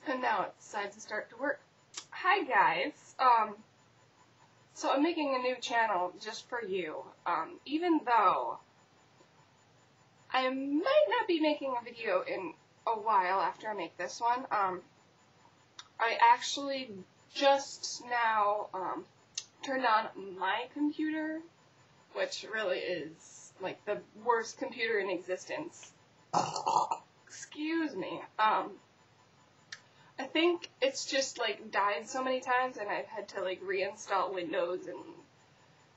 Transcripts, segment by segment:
And now it decides to start to work. Hi guys. So I'm making a new channel just for you. Even though I might not be making a video in a while after I make this one. I actually just now turned on my computer, which really is like the worst computer in existence. Excuse me. I think it's just like died so many times and I've had to like reinstall Windows and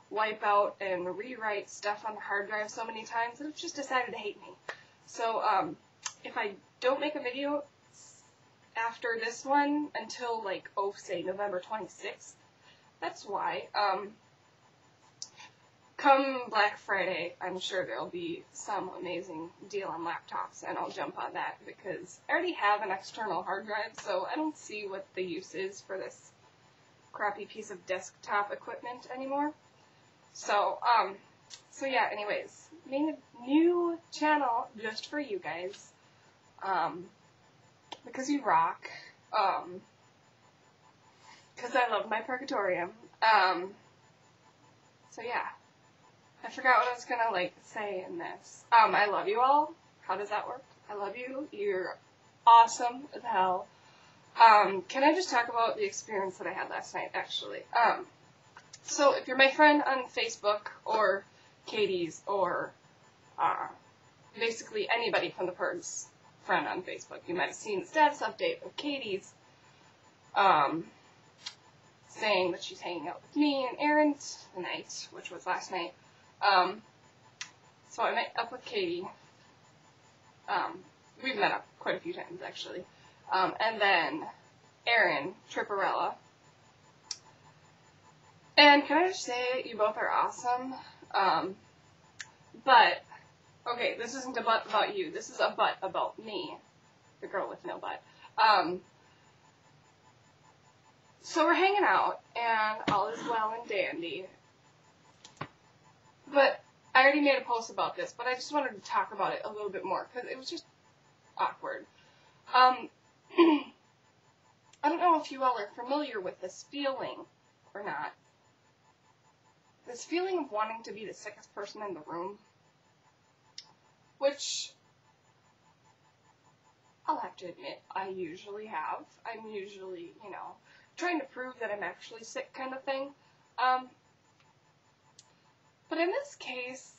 wipe out and rewrite stuff on the hard drive so many times that it's just decided to hate me. So if I don't make a video after this one until like, say November 26th, that's why. Come Black Friday, I'm sure there'll be some amazing deal on laptops, and I'll jump on that, because I already have an external hard drive, so I don't see what the use is for this crappy piece of desktop equipment anymore. So, yeah, anyways, made a new channel just for you guys, because you rock, because I love my Purgatorium, so yeah. I forgot what I was gonna, like, say in this. I love you all. How does that work? I love you. You're awesome as hell. Can I just talk about the experience that I had last night, actually? So if you're my friend on Facebook, or Katie's, or, basically anybody from the Purg's friend on Facebook, you might have seen the status update of Katie's, saying that she's hanging out with me and Aaron tonight, which was last night. So I met up with Katie. We've met up quite a few times, actually. And then Aaron, Tripperella. And can I just say, you both are awesome. But, okay, this isn't a butt about you. This is a butt about me. The girl with no butt. So we're hanging out, and all is well and dandy. But I already made a post about this, but I just wanted to talk about it a little bit more, because it was just awkward. I don't know if you all are familiar with this feeling or not. This feeling of wanting to be the sickest person in the room, which I'll have to admit I usually have. I'm usually, trying to prove that I'm actually sick kind of thing. But in this case,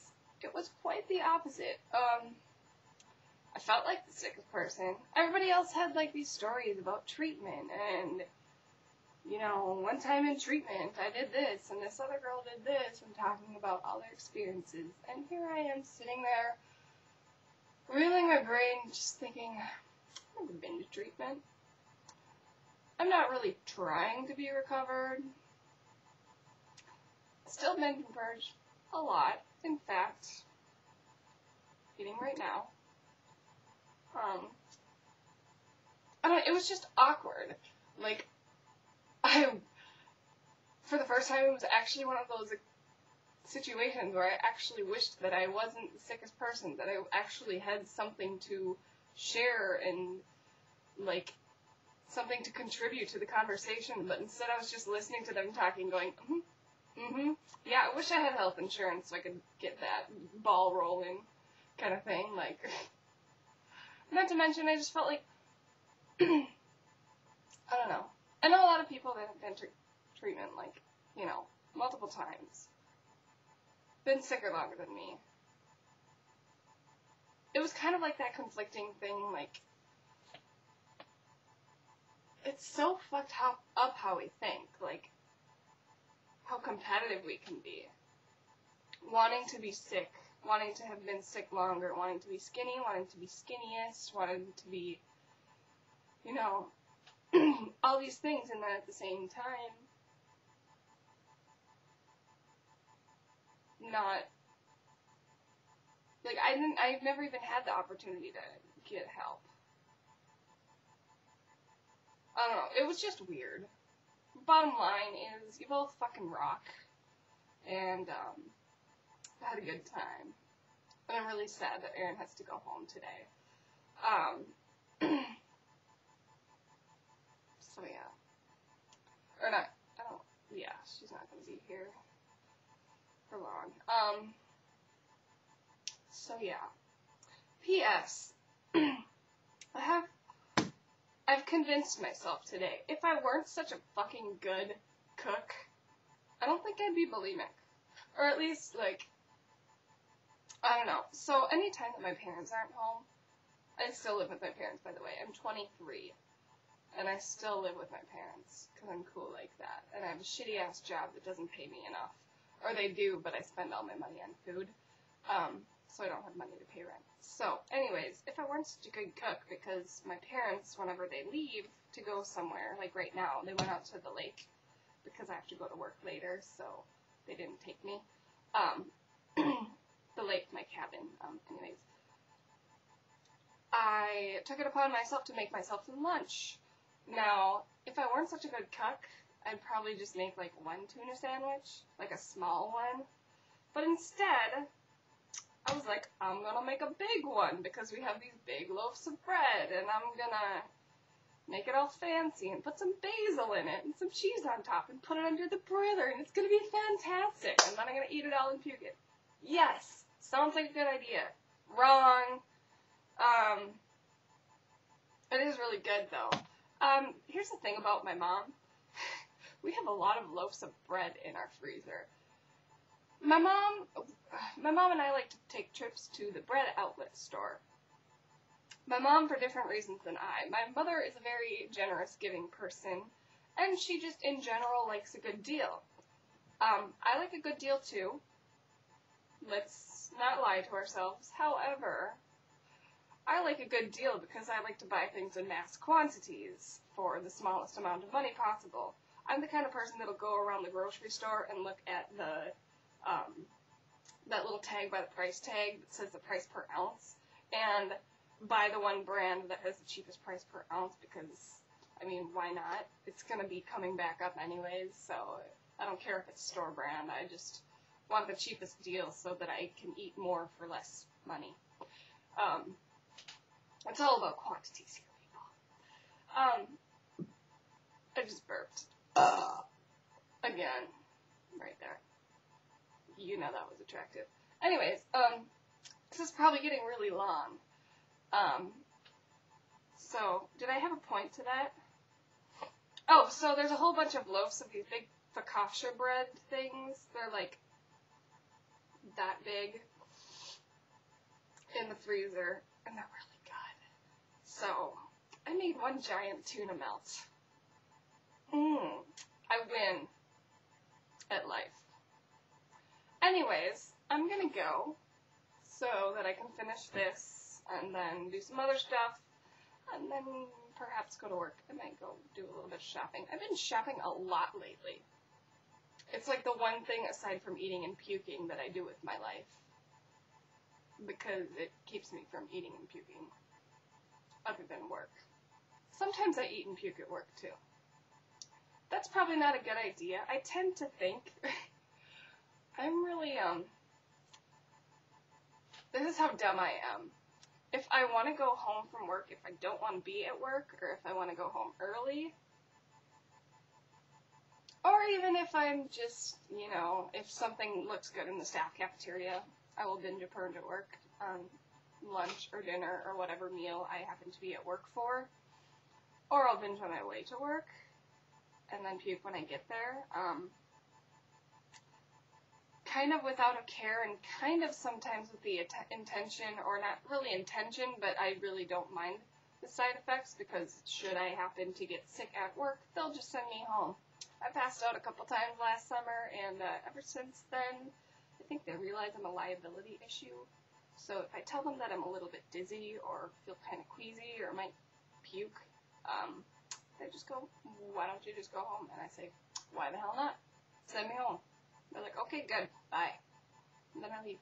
it was quite the opposite. I felt like the sickest person. Everybody else had, like, these stories about treatment, and, one time in treatment, I did this, and this other girl did this, and talking about all their experiences. And here I am, sitting there, reeling my brain, just thinking, I've never been to treatment. I'm not really trying to be recovered. Still been purged a lot. In fact, eating right now. I don't know, it was just awkward. Like, for the first time, it was actually one of those situations where I actually wished that I wasn't the sickest person, that I actually had something to share and, like, something to contribute to the conversation, but instead I was just listening to them talking, going, yeah, I wish I had health insurance so I could get that ball rolling kind of thing, like, not to mention, I just felt like, I don't know, I know a lot of people that have been to treatment, like, multiple times, been sicker longer than me. It was kind of like that conflicting thing, like, it's so fucked up how we think, like, how competitive we can be. Wanting to be sick, wanting to have been sick longer, wanting to be skinny, wanting to be skinniest, wanting to be, all these things, and then at the same time, not, like, I've never even had the opportunity to get help. I don't know, it was just weird. Bottom line is, you both fucking rock, and, I had a good time. And I'm really sad that Aaron has to go home today. here for long. So yeah. P.S. I've convinced myself today, if I weren't such a fucking good cook, I don't think I'd be bulimic. Or at least, like, I don't know. So anytime that my parents aren't home, I still live with my parents, by the way. I'm 23, and I still live with my parents, because I'm cool like that. And I have a shitty-ass job that doesn't pay me enough. Or they do, but I spend all my money on food. So I don't have money to pay rent. So, anyways, if I weren't such a good cook, because my parents, whenever they leave to go somewhere, like right now, they went out to the lake, because I have to go to work later, so they didn't take me. The lake, my cabin, anyways. I took it upon myself to make myself some lunch. Now, if I weren't such a good cook, I'd probably just make, like, one tuna sandwich, like a small one. But instead, I was like, I'm gonna make a big one, because we have these big loaves of bread, and I'm gonna make it all fancy, and put some basil in it, and some cheese on top, and put it under the broiler, and it's gonna be fantastic, and then I'm gonna eat it all and puke it. Yes! Sounds like a good idea. Wrong. It is really good, though. Here's the thing about my mom. We have a lot of loaves of bread in our freezer. My mom and I like to take trips to the bread outlet store. My mom for different reasons than I. My mother is a very generous, giving person, and she just, in general, likes a good deal. I like a good deal, too. Let's not lie to ourselves. However, I like a good deal because I like to buy things in mass quantities for the smallest amount of money possible. I'm the kind of person that'll go around the grocery store and look at the that little tag by the price tag that says the price per ounce, and buy the one brand that has the cheapest price per ounce because, I mean, why not? It's going to be coming back up anyways, so I don't care if it's store brand. I just want the cheapest deal so that I can eat more for less money. It's all about quantities here, people. I just burped. Again. Right there. You know that was attractive. Anyways, this is probably getting really long. So, did I have a point to that? Oh, so there's a whole bunch of loaves of these big focaccia bread things. They're like that big in the freezer, and they're really good. So, I made one giant tuna melt. I win at life. Anyways, I'm gonna go so that I can finish this and then do some other stuff and then perhaps go to work. I might go do a little bit of shopping. I've been shopping a lot lately. It's like the one thing aside from eating and puking that I do with my life because it keeps me from eating and puking other than work. Sometimes I eat and puke at work too. That's probably not a good idea. I tend to think I'm really, this is how dumb I am. If I want to go home from work, if I don't want to be at work, or if I want to go home early, or even if I'm just, you know, if something looks good in the staff cafeteria, I will binge a purge at work on lunch or dinner or whatever meal I happen to be at work for, or I'll binge on my way to work, and then puke when I get there. Kind of without a care and kind of sometimes with the intention, or not really intention, but I really don't mind the side effects because should I happen to get sick at work, they'll just send me home. I passed out a couple times last summer, and ever since then, I think they realize I'm a liability issue. So if I tell them that I'm a little bit dizzy or feel kind of queasy or might puke, they just go, why don't you just go home? And I say, why the hell not? Send me home. They're like, okay, good, bye. And then I leave.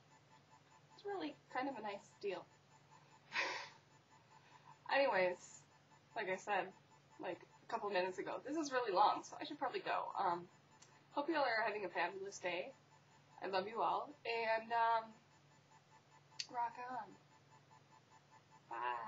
It's really kind of a nice deal. Anyways, like I said, like a couple minutes ago, this is really long, so I should probably go. Hope you all are having a fabulous day. I love you all, and rock on. Bye.